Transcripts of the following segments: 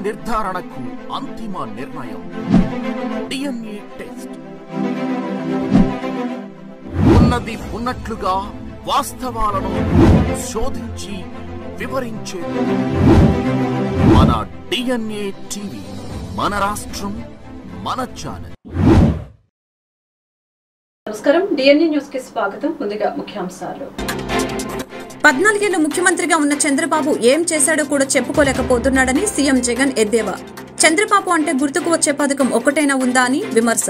నిర్ధారణకు అంతిమ నిర్ణయం డిఎన్ఏ టెస్ట్. ఉన్నది ఉన్నట్లుగా వాస్తవాలను శోధించి వివరించే మన డిఎన్ఏ టీవీ, మన రాష్ట్రం, మన ఛానల్. నమస్కారం, డిఎన్ఏ న్యూస్ కి స్వాగతం. ముందుగా ముఖ్యాంశాలు. 14 ఏళ్లు ముఖ్యమంత్రిగా ఉన్న చంద్రబాబు ఏం చేశాడో కూడా చెప్పుకోలేకపోతున్నాడని సీఎం జగన్ ఎద్దేవా. చంద్రబాబు అంటే గుర్తుకు వచ్చే పథకం ఒక్కటైనా ఉందా అని విమర్శ.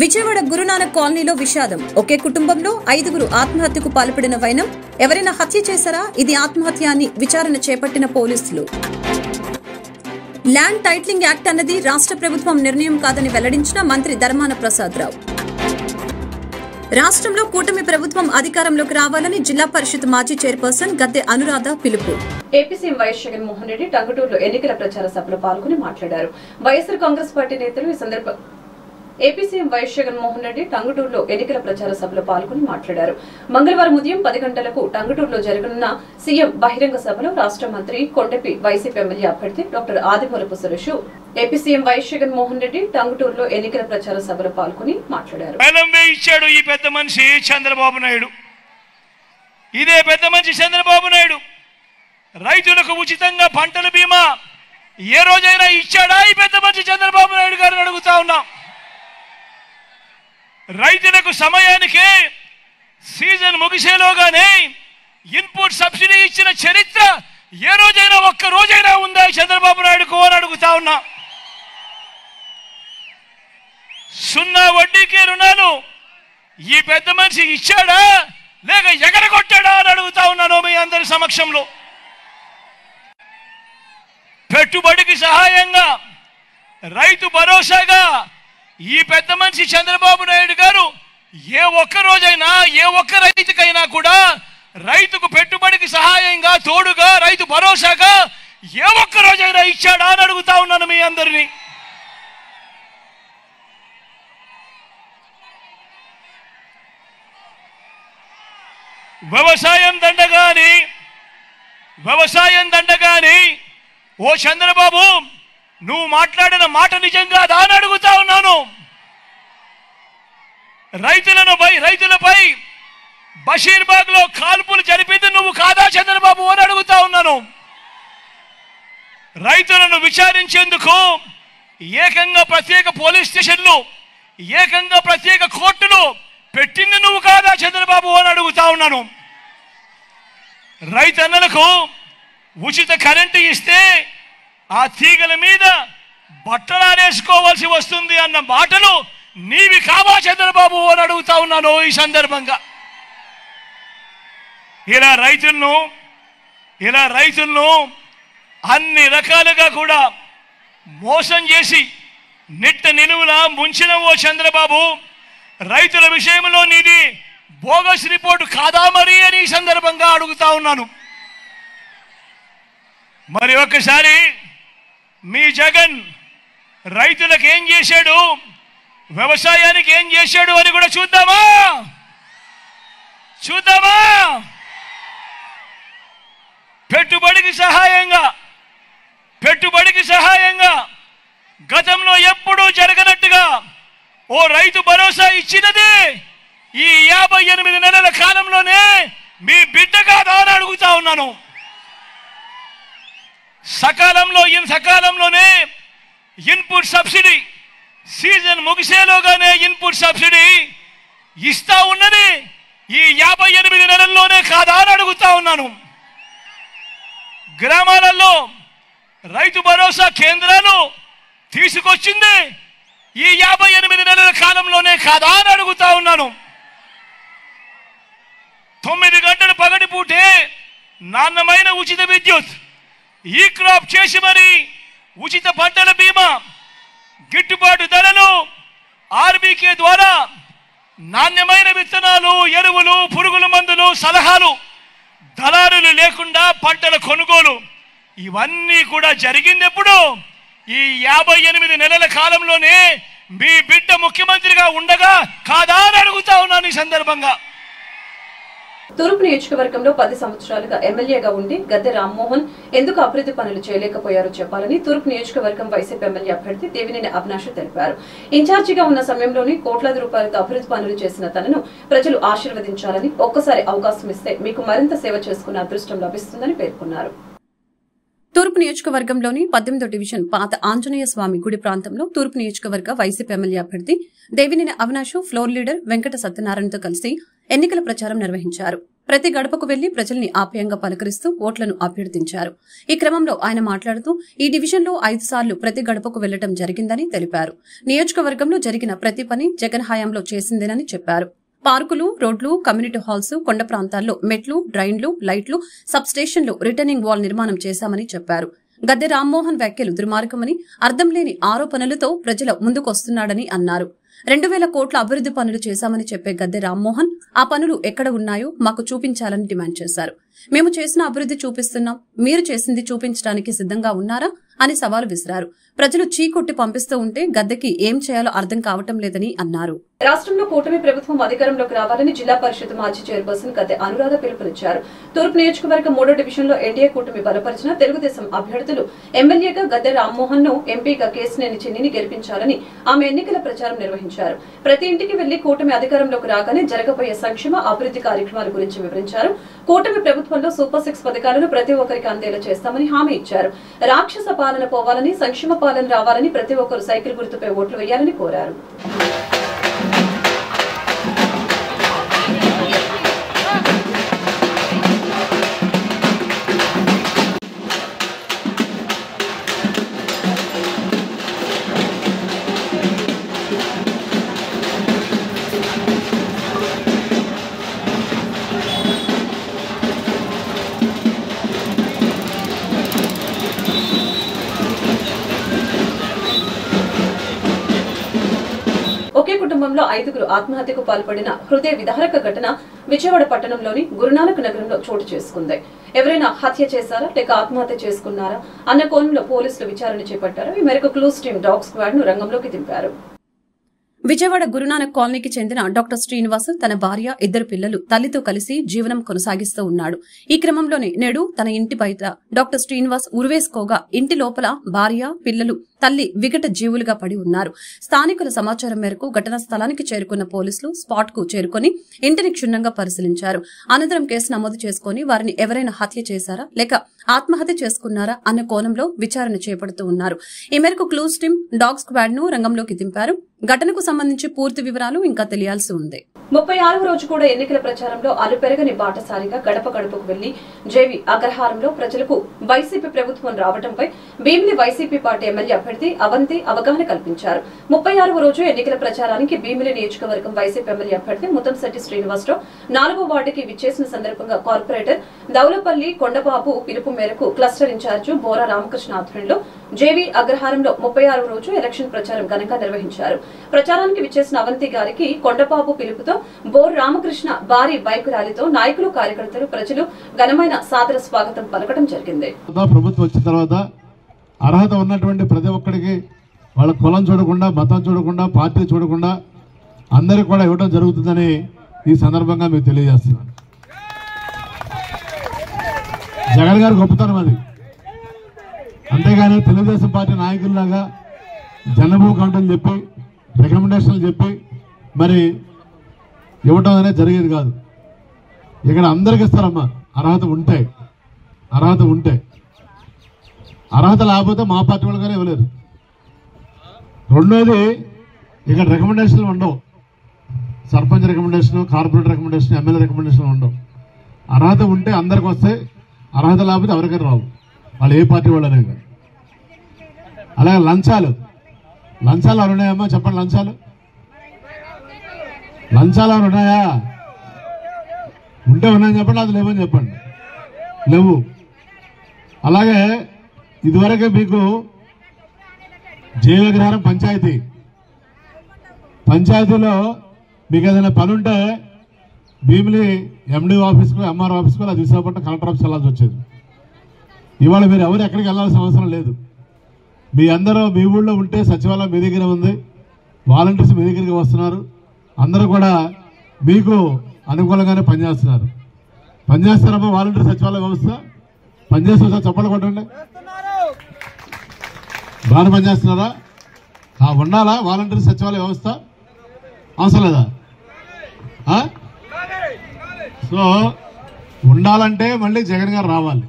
విజయవాడ గురునానక్ కాలనీలో విషాదం. ఒకే కుటుంబంలో 5గురు ఆత్మహత్యకు పాల్పడిన వైనం. ఎవరైనా హత్య చేశారా? ఇది ఆత్మహత్య అని విచారణ చేపట్టిన పోలీసులు. ల్యాండ్ టైటిలింగ్ యాక్ట్ అన్నది రాష్ట్ర ప్రభుత్వం నిర్ణయం కాదని వెల్లడించిన మంత్రి ధర్మాన ప్రసాదరావు. రాష్ట్రంలో కూటమి ప్రభుత్వం అధికారంలోకి రావాలని జిల్లా పరిషత్ మాజీ చైర్పర్సన్ గద్దె అనురాధ పిలుపు. AP CM YS Jaganmohan Reddy టంగుటూరులో ఎన్నికల ప్రచార సభలో పాల్గొని మాట్లాడారు. వైఎస్ఆర్ కాంగ్రెస్ పార్టీ నేతలు ఈ సందర్భంగా AP CM YS Jaganmohan Reddy టంగుటూరులో ఎన్నికల ప్రచార సభలో పాల్గొని మాట్లాడారు. మంగళవారం ఉదయం 10 గంటలకు టంగుటూరులో జరగనున్న సీఎం బహిరంగ సభలో రాష్ట్ర మంత్రి కొండపి వైసీపీ ఎమ్మెల్యే అభ్యర్థి doctor Adimulapu Suresh, AP CM YS Jaganmohan Reddy టంగుటూరులో ఎన్నికల ప్రచార సభలో పాల్గొని మాట్లాడారు. ఇచ్చాడు ఈ పెద్ద మనిషి చంద్రబాబు నాయుడు. ఇదే పెద్ద మనిషి చంద్రబాబు నాయుడు రైతులకు ఉచితంగా పంటల బీమా ఏ రోజైనా ఇచ్చాడా? ఈ పెద్ద మనిషి చంద్రబాబు నాయుడు గారిని అడుగుతా ఉన్నాం. రైతులకు సమయానికి సీజన్ ముగిసేలోగానే ఇన్పుట్ సబ్సిడీ ఇచ్చిన చరిత్ర ఏ రోజైనా ఒక్క రోజైనా ఉందా చంద్రబాబు నాయుడుకు అని అడుగుతా ఉన్నా. 0 వడ్డీకి రుణాలు ఈ పెద్ద మనిషి ఇచ్చాడా లేక ఎగరగొట్టాడా అని అడుగుతా ఉన్నాను మీ అందరి సమక్షంలో. పెట్టుబడికి సహాయంగా రైతు భరోసాగా ఈ పెద్ద మనిషి చంద్రబాబు నాయుడు గారు ఏ ఒక్క రోజైనా ఏ ఒక్క రైతుకైనా కూడా రైతుకు పెట్టుబడికి సహాయంగా తోడుగా రైతు భరోసాగా ఏ ఒక్క రోజైనా ఇచ్చాడా అని అడుగుతా ఉన్నాను మీ అందరినీ. వ్యవసాయం దండగాని ఓ చంద్రబాబు నువ్వు మాట్లాడిన మాట నిజంగా దాని అడుగుతా ఉన్నాను. రైతులపై బషీర్బాగ్ లో కాల్పులు జరిపింది నువ్వు కాదా చంద్రబాబు అని అడుగుతా ఉన్నాను. రైతులను విచారించేందుకు ఏకంగా ప్రత్యేక పోలీస్ స్టేషన్లు, ఏకంగా ప్రత్యేక కోర్టులు పెట్టింది నువ్వు కాదా చంద్రబాబు అని అడుగుతా ఉన్నాను. రైతన్నలకు ఉచిత కరెంటు ఇస్తే ఆ తీగల మీద బట్టలారేసుకోవాల్సి వస్తుంది అన్న మాటలు నీవి కావా చంద్రబాబు అని అడుగుతా ఉన్నాను ఈ సందర్భంగా. ఇలా రైతులను అన్ని రకాలుగా కూడా మోసం చేసి నిట్ట నిలువులా ముంచిన ఓ చంద్రబాబు, రైతుల విషయంలో నీది బోగస్ రిపోర్టు కాదా మరి అని ఈ సందర్భంగా అడుగుతా ఉన్నాను. మరి ఒక్కసారి మీ జగన్ రైతులకు ఏం చేశాడు, వ్యవసాయానికి ఏం చేశాడు అని కూడా చూద్దామా? పెట్టుబడికి సహాయంగా గతంలో ఎప్పుడూ జరగనట్టుగా ఓ రైతు భరోసా ఇచ్చినది ఈ 58 నెలల కాలంలోనే మీ బిడ్డ కాదా అని అడుగుతా ఉన్నాను. సకాలంలోనే ఇన్పుట్ సబ్సిడీ సీజన్ ముగిసేలోగానే ఇన్పుట్ సబ్సిడీ ఇస్తా ఉన్నది ఈ 58 నెలల్లోనే కాదా అని అడుగుతా ఉన్నాను. గ్రామాలలో రైతు భరోసా కేంద్రాలు తీసుకొచ్చింది ఈ 58 నెలల కాలంలోనే కాదా అని అడుగుతా ఉన్నాను. 9 గంటలు పగటిపూటే నాణ్యమైన ఉచిత విద్యుత్, ఈ క్రాప్ చేసి మరి ఉచిత పంటల బీమా, గిట్టుబాటు ధరలు, ఆర్బీకే ద్వారా నాణ్యమైన విత్తనాలు, ఎరువులు, పురుగుల మందులు, సలహాలు, దళారులు లేకుండా పంటల కొనుగోలు, ఇవన్నీ కూడా జరిగింది ఎప్పుడు? ఈ 58 నెలల కాలంలోనే మీ బిడ్డ ముఖ్యమంత్రిగా ఉండగా కాదా అని అడుగుతా ఉన్నాను ఈ సందర్భంగా. తూర్పు నియోజకవర్గంలో 10 సంవత్సరాలుగా ఎమ్మెల్యేగా ఉండి గద్దె రామ్మోహన్ ఎందుకు అభివృద్ధి పనులు చేయలేకపోయారో చెప్పాలని తూర్పు నియోజకవర్గం వైసీపీ ఎమ్మెల్యే అభ్యర్థి దేవినేని అవినాష్ తెలిపారు. ఇన్ఛార్జిగా ఉన్న సమయంలోనే కోట్లాది రూపాయలతో అభివృద్ధి పనులు చేసిన తనను ప్రజలు ఆశీర్వదించాలని, ఒక్కసారి అవకాశం ఇస్తే మీకు మరింత సేవ చేసుకునే అదృష్టం లభిస్తుందని పేర్కొన్నారు. తూర్పు నియోజకవర్గంలోని 18వ డివిజన్ పాత ఆంజనేయ స్వామి గుడి ప్రాంతంలో తూర్పు నియోజకవర్గ వైసీపీ ఎమ్మెల్యే అభ్యర్థి దేవినేని అవినాష్ ఫ్లోర్ లీడర్ వెంకట సత్యనారాయణతో కలిసి ఎన్నికల ప్రచారం నిర్వహించారు. ప్రతి గడపకు వెళ్లి ప్రజల్ని ఆప్యాయంగా పలకరిస్తూ ఓట్లను అభ్యర్థించారు. ఈ క్రమంలో ఆయన మాట్లాడుతూ ఈ డివిజన్లో 5 సార్లు ప్రతి గడపకు వెళ్లడం జరిగిందని తెలిపారు. నియోజకవర్గంలో జరిగిన ప్రతి పని జగన్ హయాంలో చేసిందేనని చెప్పారు. పార్కులు, రోడ్లు, కమ్యూనిటీ హాల్స్, కొండ ప్రాంతాల్లో మెట్లు, డ్రైన్లు, లైట్లు, సబ్ స్టేషన్లు, రిటర్నింగ్ వాల్ నిర్మాణం చేశామని చెప్పారు. గద్దె రామ్మోహన్ వ్యాఖ్యలు దుర్మార్గమని, అర్థం లేని ఆరోపణలతో ప్రజల ముందుకొస్తున్నాడని అన్నారు. 2000 కోట్ల అభివృద్ధి పనులు చేశామని చెప్పే గద్దె రామ్మోహన్ ఆ పనులు ఎక్కడ ఉన్నాయో మాకు చూపించాలని డిమాండ్ చేశారు. మేము చేసిన అభివృద్ధి చూపిస్తున్నాం, మీరు చేసింది చూపించడానికి సిద్ధంగా ఉన్నారా అని సవాలు విసిరారు. ప్రజలు చీకొట్టి పంపిస్తూ ఉంటే గద్దెకి ఏం చేయాలో అర్థం కావటం లేదని అన్నారు. రాష్ట్రంలో కూటమి ప్రభుత్వం అధికారంలోకి రావాలని జిల్లా పరిషత్ మాజీ చైర్పర్సన్ గద్దె అనురాధ పిలుపునిచ్చారు. తూర్పు నియోజకవర్గం 3వ డివిజన్లో ఎన్డీఏ కూటమి బలపరిచిన తెలుగుదేశం అభ్యర్థులు ఎమ్మెల్యేగా గద్దె రామ్మోహన్ ను, ఎంపీగా కేశినేని చిన్నిని గెలిపించాలని ఆమె ఎన్నికల ప్రచారం నిర్వహించారు. ప్రతి ఇంటికి వెళ్లి కూటమి అధికారంలోకి రాగానే జరగబోయే సంక్షేమ అభివృద్ధి కార్యక్రమాల గురించి వివరించారు. కూటమి ప్రభుత్వంలో సూపర్ 6 పథకాలను ప్రతి ఒక్కరికి అందేలా చేస్తామని హామీ ఇచ్చారు. రాక్షస పాలన పోవాలని, సంక్షేమ పాలన రావాలని, ప్రతి ఒక్కరు సైకిల్ గుర్తుపై ఓట్లు వేయాలని కోరారు. ఒకే కుటుంబంలో 5గురు ఆత్మహత్యకు పాల్పడిన హృదయ విదారక ఘటన విజయవాడ పట్టణంలోని గురునానక్ నగరంలో చోటు చేసుకుంది. ఎవరైనా హత్య చేశారా లేక ఆత్మహత్య చేసుకున్నారా అన్న కోణంలో పోలీసులు విచారణ చేపట్టారు. ఈ మేరకు క్లూస్ టీమ్ డాగ్ స్క్వాడ్ ను రంగంలోకి దింపారు. విజయవాడ గురునానక్ కాలనీకి చెందిన డాక్టర్ శ్రీనివాస్ తన భార్య, 2 పిల్లలు, తల్లితో కలిసి జీవనం కొనసాగిస్తూ ఉన్నాడు. ఈ క్రమంలోనే నేడు తన ఇంటి బయట డాక్టర్ శ్రీనివాస్ ఉరివేసుకోగా ఇంటి లోపల భార్య, పిల్లలు, తల్లి వికట జీవులుగా పడి ఉన్నారు. స్థానికుల సమాచారం మేరకు ఘటనా స్థలానికి చేరుకున్న పోలీసులు స్పాట్ కు చేరుకుని ఇంటిని క్షుణ్ణంగా పరిశీలించారు. అనంతరం కేసు నమోదు చేసుకుని వారిని ఎవరైనా హత్య చేశారా లేక ఆత్మహత్య చేసుకున్నారా అన్న కోణంలో విచారణ చేపడుతూ ఉన్నారు. ఈ మేరకు క్లూస్ టీమ్ డాగ్ స్క్వాడ్ ను రంగంలోకి దింపారు. ఘటనకు సంబంధించి పూర్తి వివరాలు ఇంకా తెలియాల్సి ఉంది. 36వ రోజు కూడా ఎన్నికల ప్రచారంలో అలుపెరగని బాటసారిగా గడప గడపకు వెళ్లి జేవి అగ్రహారంలో ప్రజలకు వైసీపీ ప్రభుత్వం రావడంపై భీమిలి వైసీపీ పార్టీ ఎమ్మెల్యే అభ్యర్థి అవంతి అవగాహన కల్పించారు. 36వ రోజు ఎన్నికల ప్రచారానికి భీమిలి నియోజకవర్గం వైసీపీ ఎమ్మెల్యే అభ్యర్థి ముత్తంశెట్టి శ్రీనివాసరావు 4వ వార్డుకి విచ్చేసిన సందర్భంగా కార్పొరేటర్ దౌలపల్లి కొండబాబు పిలుపు మేరకు క్లస్టర్ ఇన్ఛార్జి బోరా రామకృష్ణ ఆధ్వర్యంలో జేవి అగ్రహారంలో 36వ రోజు ఎలక్షన్ ప్రచారం ఘనంగా నిర్వహించారు. ప్రచారానికి విచ్చేసిన అవంతి గారికి కొండబాబు పిలుపుతో బోర్ రామకృష్ణ భారీ బైక్ ర్యాలీతో నాయకులు, కార్యకర్తలు, ప్రజలు ఘనమైన సాదర స్వాగతం పలకడం జరిగింది. ప్రభుత్వం వచ్చిన తర్వాత అర్హత ఉన్నటువంటి ప్రతి ఒక్కరికి వాళ్ళ కులం చూడకుండా, మతం చూడకుండా, పార్టీ చూడకుండా అందరికి కూడా ఇవ్వడం జరుగుతుందని ఈ సందర్భంగా మీకు తెలియజేస్తున్నాను. జగన్ గారు గొప్పతనం అది. అంతేగాని తెలుగుదేశం పార్టీ నాయకుల్లాగా జనభూ కౌంటర్లు చెప్పి, రికమెండేషన్లు చెప్పి మరి ఇవ్వటం అనేది జరిగేది కాదు. ఇక్కడ అందరికి ఇస్తారమ్మా అర్హత ఉంటే. అర్హత లేకపోతే మా పార్టీ వాళ్ళు కానీ ఇవ్వలేరు. రెండోది, ఇక్కడ రికమెండేషన్లు ఉండవు. Sarpanch recommendation, corporator recommendation, MLA recommendation ఉండవు. అర్హత ఉంటే అందరికి వస్తే, అర్హత లేకపోతే ఎవరికైనా రావు, వాళ్ళు ఏ పార్టీ వాళ్ళు అనేది. అలాగే లంచాలు ఎవరు ఉన్నాయమ్మా చెప్పండి. లంచాలు ఎవరు ఉన్నాయా? ఉంటే ఉన్నాయని చెప్పండి, అది లేవని చెప్పండి. లేవు. అలాగే ఇదివరకే మీకు జయవిగ్రహారం పంచాయతీలో మీకు ఏదైనా పని ఉంటే భీమిలి ఎండి ఆఫీస్కు, ఎంఆర్ ఆఫీస్కు, అది విశాఖపట్నం కలెక్టర్ ఆఫీస్ వెళ్ళాల్సి వచ్చేది. ఇవాళ మీరు ఎవరు ఎక్కడికి వెళ్ళాల్సిన అవసరం లేదు. మీ అందరూ మీ ఊళ్ళో ఉంటే సచివాలయం మీ దగ్గర ఉంది, వాలంటీర్స్ మీ దగ్గరికి వస్తున్నారు, అందరూ కూడా మీకు అనుకూలంగానే పనిచేస్తున్నారు. పనిచేస్తారమ్మా వాలంటీర్ సచివాలయ వ్యవస్థ? పనిచేస్తా చెప్పలు కొట్టండి. బాగా పనిచేస్తున్నారా? ఉండాలా వాలంటీర్ సచివాలయ వ్యవస్థ? అవసరం లేదా? సో ఉండాలంటే మళ్ళీ జగన్ గారు రావాలి.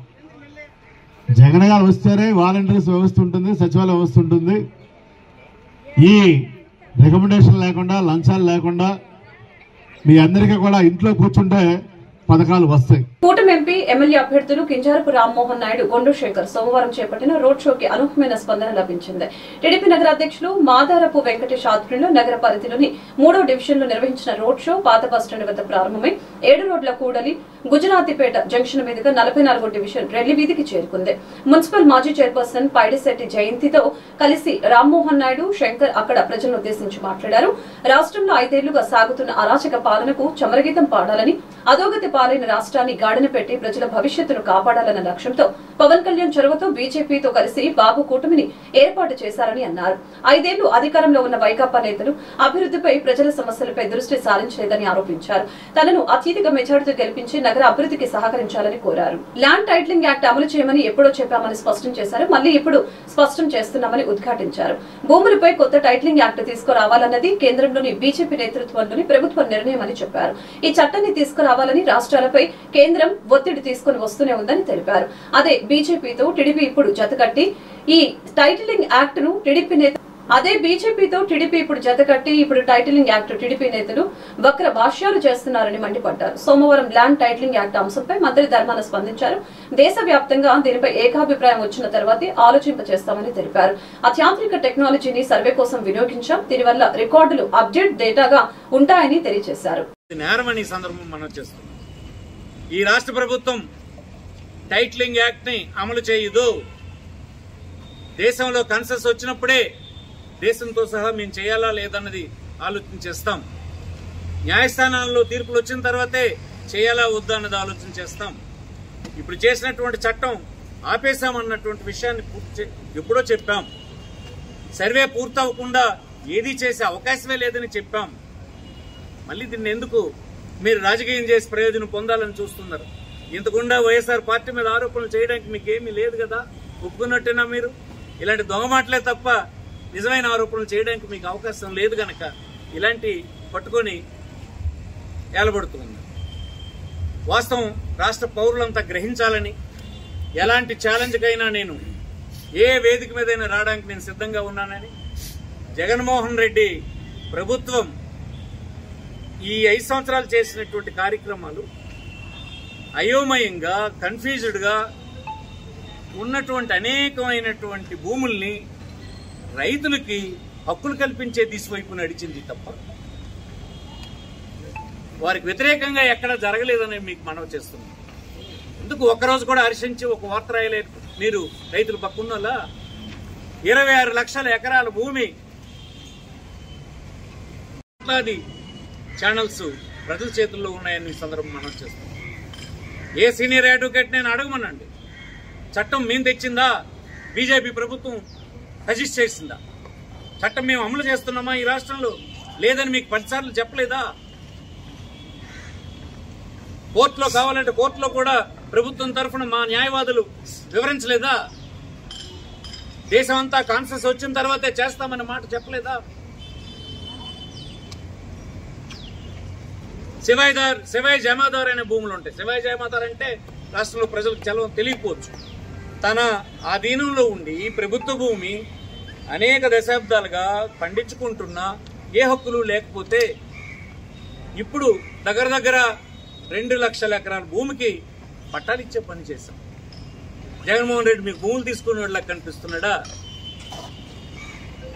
జగన్ గారు వస్తేనే వాలంటీర్స్ వ్యవస్థ ఉంటుంది, సచివాలయ వ్యవస్థ ఉంటుంది. ఈ రికమెండేషన్ లేకుండా, లంచాలు లేకుండా మీ అందరికీ కూడా ఇంట్లో కూర్చుంటే పథకాలు వస్తాయి. కూటమి ఎంపీ ఎమ్మెల్యే అభ్యర్థులు కింజారపు రామ్మోహన్ నాయుడు, గొండు శేఖర్ సోమవారం చేపట్టిన రోడ్ షోకి అనూహ్యమైన స్పందన లభించింది. టీడీపీ నగర అధ్యక్షులు మాదారపు వెంకటేష్ ఆధ్వర్యంలో నగర పరిధిలోని 3వ డివిజన్లో నిర్వహించిన రోడ్ షో పాత బస్టాండ్ వద్ద ప్రారంభమై 7 రోడ్ల కూడలి గుజరాతీపేట జంక్షన్ మీదుగా 44వ డివిజన్ రెల్లి వీధికి చేరుకుంది. మున్సిపల్ మాజీ చైర్పర్సన్ పైడిశెట్టి జయంతితో కలిసి రామ్మోహన్ నాయుడు, శంకర్ అక్కడ ప్రజలను ఉద్దేశించి మాట్లాడారు. రాష్ట్రంలో 5 ఏళ్లుగా సాగుతున్న అరాచక పాలనకు చమరగీతం పాడాలని, అధోగతి పాలైన రాష్ట్రాన్ని గాడిన పెట్టి ప్రజల భవిష్యత్తును కాపాడాలన్న లక్ష్యంతో పవన్ కళ్యాణ్ చొరవతో బీజేపీతో కలిసి బాబు కూటమిని ఏర్పాటు చేశారని అన్నారు. 5 ఏళ్లు అధికారంలో ఉన్న వైకాపా నేతలు అభివృద్ధిపై, ప్రజల సమస్యలపై దృష్టి సారించలేదని ఆరోపించారు. తనను అత్యధిక మెజార్టీతో గెలిపించి నగర అభివృద్ధికి సహకరించాలని కోరారు. ల్యాండ్ టైటిలింగ్ యాక్ట్ అమలు చేయమని ఎప్పుడో చెప్పామని స్పష్టం చేశారు. మళ్లీ ఇప్పుడు స్పష్టం చేస్తున్నామని ఉద్ఘాటించారు. భూములపై కొత్త టైటిలింగ్ యాక్ట్ తీసుకురావాలన్నది కేంద్రంలోని బీజేపీ నేతృత్వంలోని ప్రభుత్వ నిర్ణయమని చెప్పారు. ఈ చట్టాన్ని తీసుకురావాలని రాష్ట్రాలపై కేంద్రం ఒత్తిడి తీసుకుని వస్తూనే ఉందని తెలిపారు. అదే బీజేపీతో టీడీపీ ఇప్పుడు జతకట్టి ఈ టైటిలింగ్ యాక్ట్ ను ఇప్పుడు టైటిలింగ్ యాక్ట్ టీడీపీ నేతలు వక్ర భాష్యాలు చేస్తున్నారని మండిపడ్డారు. సోమవారం ల్యాండ్ టైటిలింగ్ యాక్ట్ అంశంపై మంత్రి ధర్మాన స్పందించారు. దేశవ్యాప్తంగా దీనిపై ఏకాభిప్రాయం వచ్చిన తర్వాతే ఆలోచింపచేస్తామని తెలిపారు. అత్యాధునిక టెక్నాలజీని సర్వే కోసం వినియోగించాం. దీనివల్ల రికార్డులు అప్డేట్ డేటాగా ఉంటాయని తెలియజేశారు. ఈ రాష్ట్ర ప్రభుత్వం టైటిలింగ్ యాక్ట్ ని అమలు చేయదు. దేశంలో కన్సెస్ వచ్చినప్పుడే దేశంతో సహా మేము చేయాలా లేదన్నది ఆలోచన చేస్తాం. న్యాయస్థానాల్లో తీర్పులు వచ్చిన తర్వాతే చేయాలా వద్దా అన్నది ఆలోచన చేస్తాం. ఇప్పుడు చేసినటువంటి చట్టం ఆపేశామన్నటువంటి విషయాన్ని ఎప్పుడో చెప్పాం. సర్వే పూర్తవకుండా ఏదీ చేసే అవకాశమే లేదని చెప్పాం. మళ్ళీ దీన్ని ఎందుకు మీరు రాజకీయం చేసి ప్రయోజనం పొందాలని చూస్తున్నారు? ఇంతకుండా వైఎస్ఆర్ పార్టీ మీద ఆరోపణలు చేయడానికి మీకేమీ లేదు కదా, ఒప్పుకున్నట్టేనా మీరు? ఇలాంటి దొంగ మాటలే తప్ప నిజమైన ఆరోపణలు చేయడానికి మీకు అవకాశం లేదు గనక ఇలాంటి పట్టుకొని ఏలబడుతుంది. వాస్తవం రాష్ట్ర పౌరులంతా గ్రహించాలని, ఎలాంటి ఛాలెంజ్కైనా నేను ఏ వేదిక మీదైనా రావడానికి నేను సిద్ధంగా ఉన్నానని జగన్మోహన్ రెడ్డి ప్రభుత్వం ఈ 5 సంవత్సరాలు చేసినటువంటి కార్యక్రమాలు అయోమయంగా, కన్ఫ్యూజ్డ్ గా ఉన్నటువంటి అనేకమైనటువంటి భూముల్ని రైతులకి హక్కులు కల్పించే దిశవైపు నడిచింది తప్ప వారికి వ్యతిరేకంగా ఎక్కడా జరగలేదని మీకు మనవి చేస్తున్నాం. ఎందుకు ఒక్కరోజు కూడా హర్షించి ఒక వార్త రాయలేదు మీరు? రైతులు పక్కున్నలా 26 లక్షల ఎకరాల భూమి ఛానల్స్ ప్రజల చేతుల్లో ఉన్నాయని ఈ సందర్భం మనం చేస్తాం. ఏ సీనియర్ అడ్వకేట్ నేను అడగమనండి, చట్టం మేము తెచ్చిందా, బీజేపీ ప్రభుత్వం సజెస్ట్ చేసిందా? చట్టం మేము అమలు చేస్తున్నామా ఈ రాష్ట్రంలో? లేదని మీకు 10 సార్లు చెప్పలేదా? కోర్టులో కావాలంటే కోర్టులో కూడా ప్రభుత్వం తరఫున మా న్యాయవాదులు వివరించలేదా? దేశం అంతా కాన్సెస్ వచ్చిన తర్వాతే చేస్తామన్న మాట చెప్పలేదా? శివాయి జమాదార్ అనే భూములు ఉంటాయి. శివాయి జమాదార్ అంటే రాష్ట్రంలో ప్రజలకు చలం తెలియకపోవచ్చు. తన ఆధీనంలో ఉండి ప్రభుత్వ భూమి అనేక దశాబ్దాలుగా పండించుకుంటున్నా ఏ హక్కులు లేకపోతే ఇప్పుడు దగ్గర 2 లక్షల ఎకరాల భూమికి పట్టాలిచ్చే పని చేశాం. జగన్మోహన్ రెడ్డి మీకు భూములు తీసుకునేలా కనిపిస్తున్నాడా?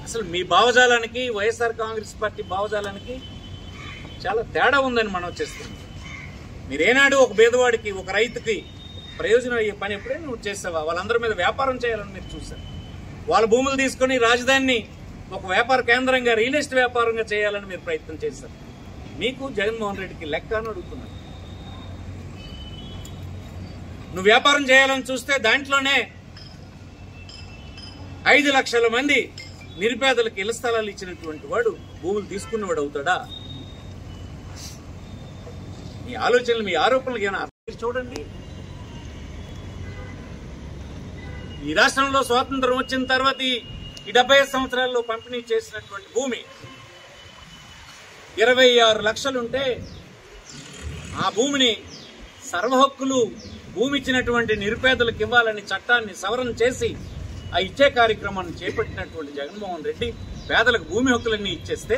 అసలు మీ భావజాలానికి వైఎస్ఆర్ కాంగ్రెస్ పార్టీ భావజాలానికి చాలా తేడా ఉందని మనం చేస్తున్నాం. మీరేనాడు ఒక పేదవాడికి, ఒక రైతుకి ప్రయోజనం అయ్యే పని ఎప్పుడైనా నువ్వు చేసావా? వాళ్ళందరి మీద వ్యాపారం చేయాలని మీరు చూశారు. వాళ్ళ భూములు తీసుకుని రాజధానిని ఒక వ్యాపార కేంద్రంగా, రియల్ ఎస్టేట్ వ్యాపారంగా చేయాలని మీరు ప్రయత్నం చేశారు. మీకు జగన్మోహన్ రెడ్డికి లెక్క అని అడుగుతున్నాను. నువ్వు వ్యాపారం చేయాలని చూస్తే దాంట్లోనే 5 లక్షల మంది నిరుపేదలకు ఇళ్ల స్థలాలు ఇచ్చినటువంటి వాడు భూములు తీసుకున్నవాడు అవుతాడా? మీ ఆలోచనలు, మీ ఆరోపణలు ఏమైనా చూడండి, ఈ రాష్ట్రంలో స్వాతంత్రం వచ్చిన తర్వాత ఈ 75 సంవత్సరాల్లో పంపిణీ చేసినటువంటి భూమి 26 లక్షలుంటే ఆ భూమిని సర్వహక్కులు భూమి ఇచ్చినటువంటి నిరుపేదలకు ఇవ్వాలని చట్టాన్ని సవరణ చేసి ఆ ఇచ్చే కార్యక్రమాన్ని చేపట్టినటువంటి జగన్మోహన్ రెడ్డి పేదలకు భూమి హక్కులన్నీ ఇచ్చేస్తే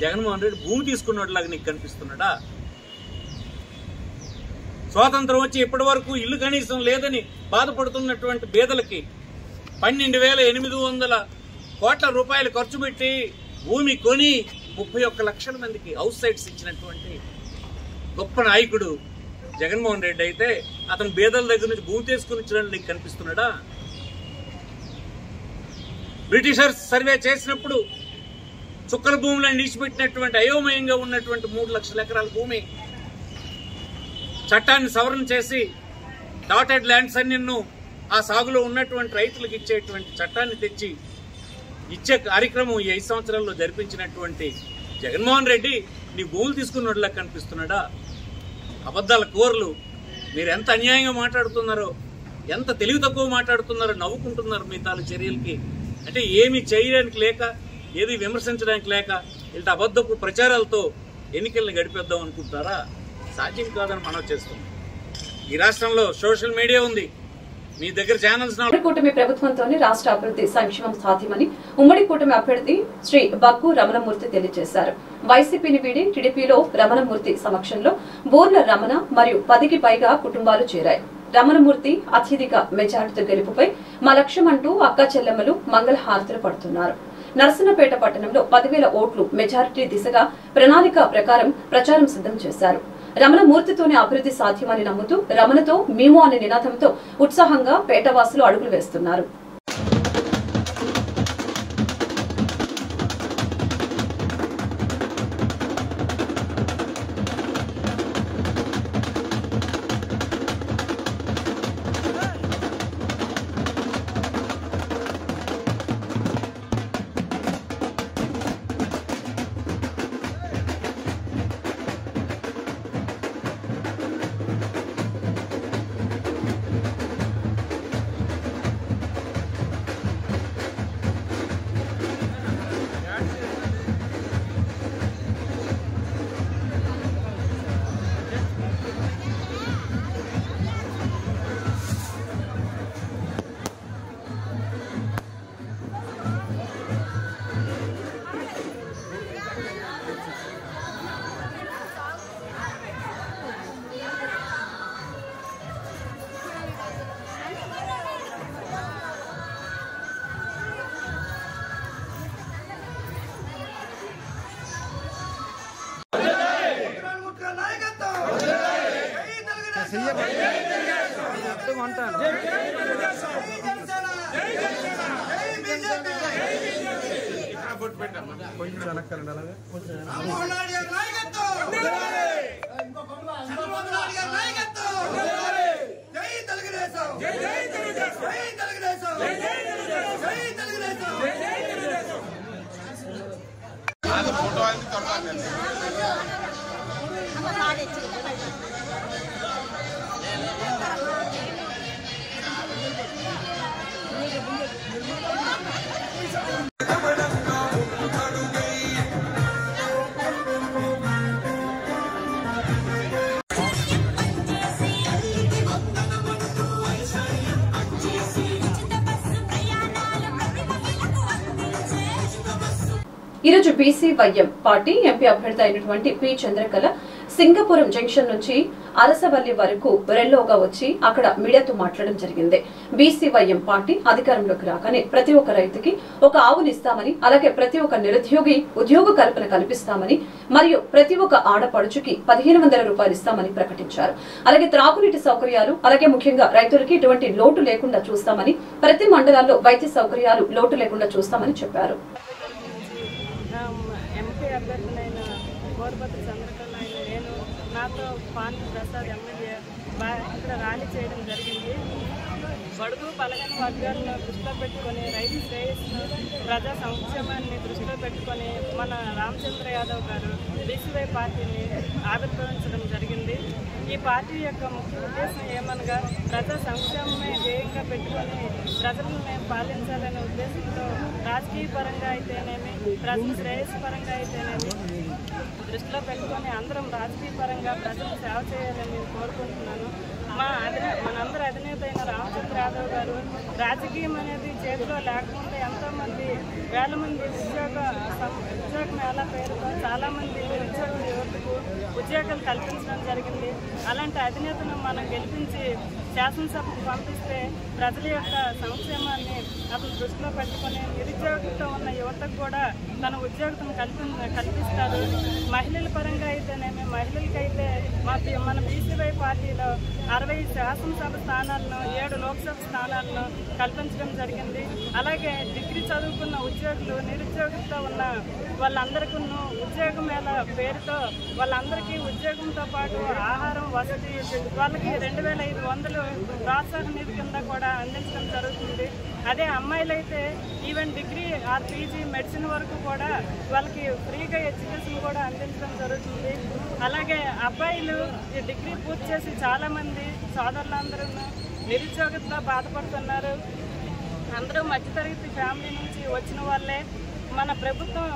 జగన్మోహన్ రెడ్డి భూమి తీసుకున్నట్లాగా నీకు కనిపిస్తున్నాడా? స్వాతంత్రం వచ్చి ఇప్పటి వరకు ఇల్లు కనీసం లేదని బాధపడుతున్నటువంటి పేదలకి 12,800 కోట్ల రూపాయలు ఖర్చు పెట్టి భూమి కొని 31 లక్షల మందికి హౌస్ సైట్స్ ఇచ్చినటువంటి గొప్ప నాయకుడు జగన్మోహన్ రెడ్డి అయితే అతను పేదల దగ్గర నుంచి భూమి తీసుకుని ఇచ్చినట్టు నీకు కనిపిస్తున్నాడా? బ్రిటిషర్స్ సర్వే చేసినప్పుడు చుక్కల భూములను నిలిచిపెట్టినటువంటి అయోమయంగా ఉన్నటువంటి 3 లక్షల ఎకరాల భూమి చట్టాన్ని సవరణ చేసి డాటెడ్ ల్యాండ్స్ అన్నిన్ను ఆ సాగులో ఉన్నటువంటి రైతులకు ఇచ్చేటువంటి చట్టాన్ని తెచ్చి ఇచ్చే కార్యక్రమం ఈ 5 సంవత్సరాల్లో జరిపించినటువంటి జగన్మోహన్ రెడ్డి నీ భూములు తీసుకున్నట్లా కనిపిస్తున్నాడా? అబద్ధాల కోరలు మీరు ఎంత అన్యాయంగా మాట్లాడుతున్నారో, ఎంత తెలివి తక్కువ మాట్లాడుతున్నారో నవ్వుకుంటున్నారు మీ తాలూ చర్యలకి. అంటే ఏమి చేయడానికి లేక, ఏది విమర్శించడానికి లేక ఇంత అబద్ధపు ప్రచారాలతో ఎన్నికలను గడిపేద్దాం అనుకుంటారా? సాధ్యం కాదని మనం చేస్తున్నాం. ఈ రాష్ట్రంలో సోషల్ మీడియా ఉంది, మీ దగ్గర ఛానల్స్. కూటమి ప్రభుత్వంతోనే రాష్ట్ర అభివృద్ధి సంక్షేమం సాధ్యమని ఉమ్మడి కూటమి అభ్యర్థి శ్రీ బక్కు రమణమూర్తి తెలియజేశారు. వైసీపీని వీడి టీడీపీలో రమణమూర్తి సమక్షంలో బూర్ల రమణ మరియు 10కి పైగా కుటుంబాలు చేరాయి. రమణమూర్తి అత్యధిక మెజార్టీతో గెలుపుపై మా లక్ష్యం అంటూ అక్క చెల్లెమ్మలు మంగళహారతులు పడుతున్నారు. నరసన్నపేట పట్టణంలో 10,000 ఓట్లు మెజారిటీ దిశగా ప్రణాళిక ప్రకారం ప్రచారం సిద్ధం చేశారు. రమణమూర్తితోనే అభివృద్ధి సాధ్యమని నమ్ముతూ రమణతో మేము అనే నినాదంతో ఉత్సాహంగా పేటవాసులు అడుగులు వేస్తున్నారు. ఈరోజు బీసీవైఎం పార్టీ ఎంపీ అభ్యర్థి అయినటువంటి పి చంద్రకళ సింగపురం జంక్షన్ నుంచి అరసవల్లి వరకు రెల్లోగా వచ్చి అక్కడ మీడియాతో మాట్లాడడం జరిగింది. బీసీవైఎం పార్టీ అధికారంలోకి రాగానే ప్రతి ఒక్క రైతుకి ఒక ఆవునిస్తామని, అలాగే ప్రతి ఒక్క నిరుద్యోగి ఉద్యోగ కల్పన కల్పిస్తామని, మరియు ప్రతి ఒక్క ఆడపడుచుకి 1,500 రూపాయలు ఇస్తామని ప్రకటించారు. అలాగే త్రాగునీటి సౌకర్యాలు, అలాగే ముఖ్యంగా రైతులకి ఎటువంటి లోటు లేకుండా చూస్తామని, ప్రతి మండలాల్లో వైద్య సౌకర్యాలు లోటు లేకుండా చూస్తామని చెప్పారు. ఎంపీ అభ్యర్థులైన గోరపత్రి చంద్రకళ నేను నాతో పాండ్య ప్రసాద్ ఎమ్మెల్యే ఇక్కడ ర్యాలీ చేయడం జరిగింది. బడుగు బలహీన వర్గాలను దృష్టిలో పెట్టుకొని రైతు శ్రేయస్సును ప్రజా సంక్షేమాన్ని దృష్టిలో పెట్టుకొని మన రామచంద్ర యాదవ్ గారు బీసీవై పార్టీని ఆవిర్భవించడం జరిగింది. ఈ పార్టీ యొక్క ముఖ్య ఉద్దేశం ఏమనగా ప్రజా సంక్షేమమే ధ్యేయంగా పెట్టుకొని ప్రజలను పాలించాలనే ఉద్దేశంతో రాజకీయ పరంగా అయితేనేమి ప్రజల శ్రేయస్సు పరంగా అయితేనేమి దృష్టిలో పెట్టుకొని అందరం రాజకీయ పరంగా ప్రజలకు సేవ చేయాలని నేను కోరుకుంటున్నాను. మనందరి అధినేత అయిన రామచంద్ర యాదవ్ గారు రాజకీయం అనేది చేతిలో లేకుండా ఎంతోమంది వేల మంది ఉద్యోగ మేళ పేరుతో చాలామంది నిరుద్యోగ యువతకు ఉద్యోగాలు కల్పించడం జరిగింది. అలాంటి అధినేతను మనం గెలిపించి శాసనసభకు పంపిస్తే ప్రజల యొక్క సంక్షేమాన్ని అతను దృష్టిలో పెట్టుకొని నిరుద్యోగంతో ఉన్న యువతకు కూడా తన ఉద్యోగం కల్పిస్తారు. మహిళల పరంగా అయితేనేమి మహిళలకైతే మన బీసీవై పార్టీలో 60 శాసనసభ స్థానాలను 7 లోక్సభ స్థానాలను కల్పించడం జరిగింది. అలాగే డిగ్రీ చదువుకున్న ఉద్యోగులు నిరుద్యోగంతో ఉన్న వాళ్ళందరికీ ఉద్యోగం మేళ పేరుతో వాళ్ళందరికీ ఉద్యోగంతో పాటు ఆహారం వసతి వాళ్ళకి 2500 ప్రోత్సాహ నిధి కింద కూడా అందించడం జరుగుతుంది. అదే అమ్మాయిలైతే even degree or PG medicine వరకు కూడా వాళ్ళకి ఫ్రీగా ఎడ్యుకేషన్ కూడా అందించడం జరుగుతుంది. అలాగే అబ్బాయిలు ఈ డిగ్రీ పూర్తి చేసి చాలామంది సోదరులందరూ నిరుద్యోగంతో బాధపడుతున్నారు. అందరూ మధ్యతరగతి ఫ్యామిలీ నుంచి వచ్చిన వాళ్ళే. మన ప్రభుత్వం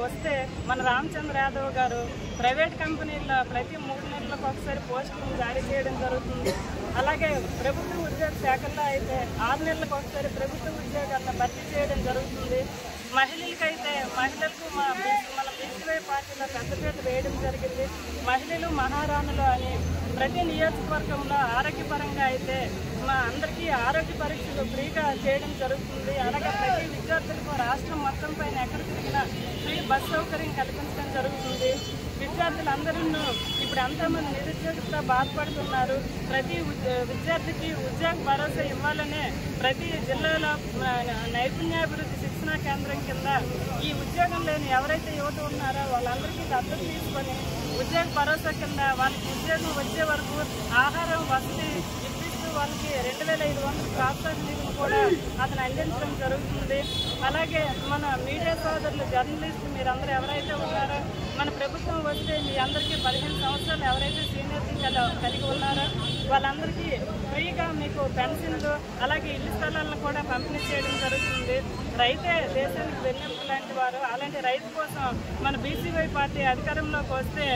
వస్తే మన రామచంద్ర యాదవ్ గారు ప్రైవేట్ కంపెనీల్లో ప్రతి 3 నెలలకు ఒకసారి పోస్టింగ్ జారీ చేయడం జరుగుతుంది. అలాగే ప్రభుత్వ ఉద్యోగ శాఖల్లో అయితే 6 నెలలకు ఒకసారి ప్రభుత్వ ఉద్యోగాలను భర్తీ చేయడం జరుగుతుంది. మహిళలకైతే మహిళలకు మన బీసీవై పార్టీలో పెద్దపీట వేయడం జరిగింది. మహిళలు మహారాణులు అని ప్రతి నియోజకవర్గంలో ఆరోగ్యపరంగా అయితే మా అందరికీ ఆరోగ్య పరీక్షలు ఫ్రీగా చేయడం జరుగుతుంది. అలాగే ప్రతి విద్యార్థులకు రాష్ట్రం మొత్తం పైన ఎక్కడ తిరిగినా ఫ్రీ బస్ సౌకర్యం కల్పించడం జరుగుతుంది. విద్యార్థులందరూ ఇప్పుడు ఎంతోమంది నిరుద్యోగంతో బాధపడుతున్నారు. ప్రతి విద్యార్థికి ఉద్యోగ భరోసా ఇవ్వాలనే ప్రతి జిల్లాలో నైపుణ్యాభివృద్ధి శిక్షణా కేంద్రం కింద ఈ ఉద్యోగం లేని ఎవరైతే యువత ఉన్నారో వాళ్ళందరికీ దత్తత తీసుకొని ఉద్యోగ భరోసా కింద వాళ్ళకి ఉద్యోగం వచ్చే వరకు ఆహారం వసతి ఇప్పిస్తూ వాళ్ళకి 2500 ప్రోత్సాహ నిధులు కూడా అతను అందించడం జరుగుతుంది. అలాగే మన మీడియా సోదరులు జర్నలిస్టు మీరందరూ ఎవరైతే ఉన్నారో మన ప్రభుత్వం వస్తే మీ అందరికీ 15 సంవత్సరాలు ఎవరైతే సీనియర్టీ కలిగి ఉన్నారో వాళ్ళందరికీ ఫ్రీగా మీకు పెన్షన్లు అలాగే ఇల్లు స్థలాలను కూడా పంపిణీ చేయడం జరుగుతుంది. రైతే దేశానికి వెన్నెముక లాంటి వారు. అలాంటి రైతు కోసం మన బీసీవై పార్టీ అధికారంలోకి వస్తే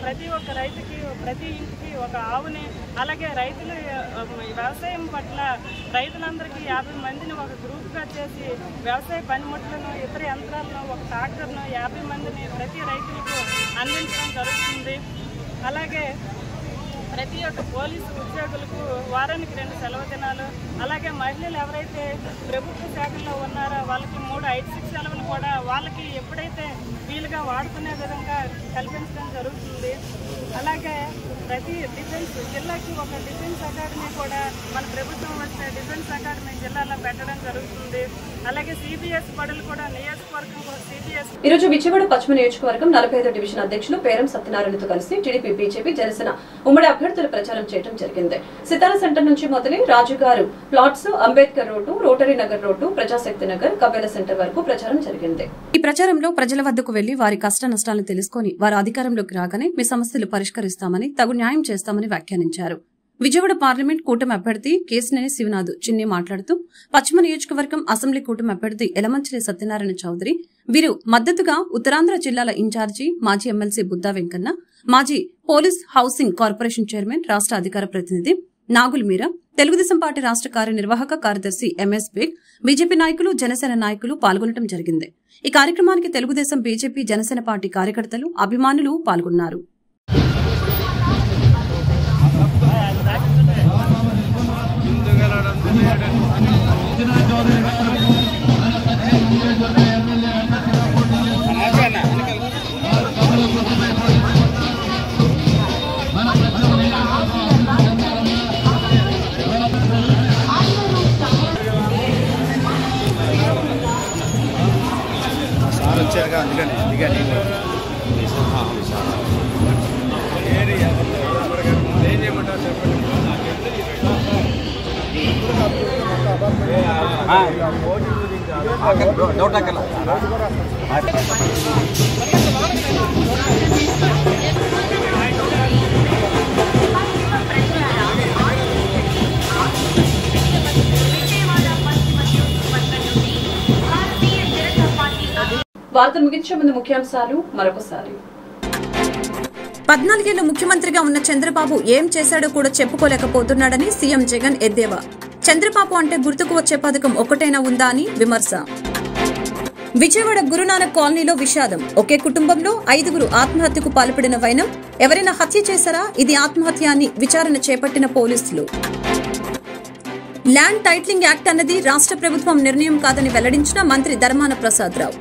ప్రతి ఒక్క రైతుకి ప్రతి ఇంటికి ఒక ఆవుని అలాగే రైతులు వ్యవసాయం పట్ల రైతులందరికీ 50 మందిని ఒక గ్రూప్గా చేసి వ్యవసాయ పనిముట్లను ఇతర యంత్రాలను ఒక ట్రాక్టర్ను 50 మందిని ప్రతి రైతులకు అందించడం జరుగుతుంది. అలాగే ప్రతి ఒక్క పోలీసు ఉద్యోగులకు వారానికి 2 సెలవు దినాలు అలాగే మహిళలు ఎవరైతే ప్రభుత్వ శాఖల్లో ఉన్నారో వాళ్ళకి 3 ఐట్ సెలవులు కూడా వాళ్ళకి ఎప్పుడైతే వీలుగా వాడుకునే విధంగా కల్పించడం జరుగుతుంది. అలాగే ప్రతి డిఫెన్స్ జిల్లాకి ఒక డిఫెన్స్ అకాడమీ కూడా మన ప్రభుత్వం వస్తే డిఫెన్స్ అకాడమీ జిల్లాలో పెట్టడం జరుగుతుంది. అలాగే సిబిఎస్ బడులు కూడా నియోజకవర్గం సిబిఎస్. ఈరోజు విజయవాడ పశ్చిమ నియోజకవర్గం 45వ డివిజన్ అధ్యక్షులు పేరం సత్యనారాయణతో కలిసి టీడీపీ బీజేపీ జనసేన ఉమ్మడి అభ్యర్థుల ప్రచారం చేయడం జరిగింది. సితార సెంటర్ నుంచి మొదలై రాజుగారు plots, Ambedkar road, rotary Nagar road, Prajashakti Nagar, కబేల సెంటర్ వరకు ప్రచారం జరిగింది. ఈ ప్రచారంలో ప్రజల వద్దకు వెళ్లి వారి కష్ట నష్టాలను తెలుసుకుని వారు అధికారంలోకి రాగానే మీ సమస్యలు పరిష్కరిస్తామని తగు న్యాయం చేస్తామని వ్యాఖ్యానించారు. విజయవాడ పార్లమెంట్ కూటమి అభ్యర్థి కేశినేని శివనాథ్ చిన్ని మాట్లాడుతూ పశ్చిమ నియోజకవర్గం అసెంబ్లీ కూటమి అభ్యర్థి ఎలమంచిలి సత్యనారాయణ చౌదరి వీరు మద్దతుగా ఉత్తరాంధ్ర జిల్లాల ఇన్ఛార్జి మాజీ ఎమ్మెల్సీ బుద్దా వెంకన్న, మాజీ పోలీస్ హౌసింగ్ కార్పొరేషన్ చైర్మన్, రాష్ట అధికార ప్రతినిధి నాగుల్ మీరా, తెలుగుదేశం పార్టీ రాష్ట కార్యనిర్వాహక కార్యదర్శి ఎంఎస్ బేగ్, బీజేపీ నాయకులు, జనసేన నాయకులు పాల్గొనడం జరిగింది. ఈ కార్యక్రమానికి తెలుగుదేశం, బీజేపీ, జనసేన పార్టీ కార్యకర్తలు, అభిమానులు పాల్గొన్నారు. వార్తలు ముగించే ముందు ముఖ్యాంశాలు మరొకసారి. 14 ఏళ్లు ముఖ్యమంత్రిగా ఉన్న చంద్రబాబు ఏం చేశాడో కూడా చెప్పుకోలేకపోతున్నాడని సీఎం జగన్ ఎద్దేవా. చంద్రబాబు అంటే గుర్తుకు వచ్చే పథకం ఒక్కటైనా ఉందా అని విమర్శ. విజయవాడ గురునానక్ కాలనీలో విషాదం. ఒకే కుటుంబంలో 5గురు ఆత్మహత్యకు పాల్పడిన వైనం. ఎవరైనా హత్య చేశారా? ఇది ఆత్మహత్య అని విచారణ చేపట్టిన పోలీసులు. ల్యాండ్ టైటిలింగ్ యాక్ట్ అన్నది రాష్ట్ర ప్రభుత్వం నిర్ణయం కాదని వెల్లడించిన మంత్రి ధర్మాన ప్రసాదరావు.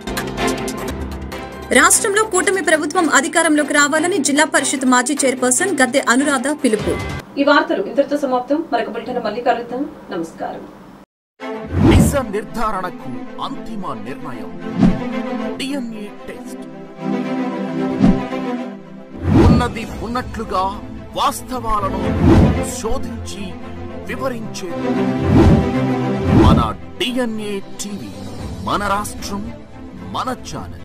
రాష్ట్రంలో కూటమి ప్రభుత్వం అధికారంలోకి రావాలని జిల్లా పరిషత్ మాజీ చైర్పర్సన్ గద్దె అనురాధ పిలుపు. ఈ వార్తలు ఇంతటితో సమాప్తం. మరొక బులెటిన్ మళ్ళీ కలుద్దాం. నమస్కారం. నిజ నిర్ధారణకు అంతిమ నిర్ణయం డిఎన్ఏ టెస్ట్. ఉన్నది ఉన్నట్లుగా వాస్తవాలను శోధించి వివరించే మన డిఎన్ఏ టీవీ. మన రాష్ట్రం, మన ఛానల్.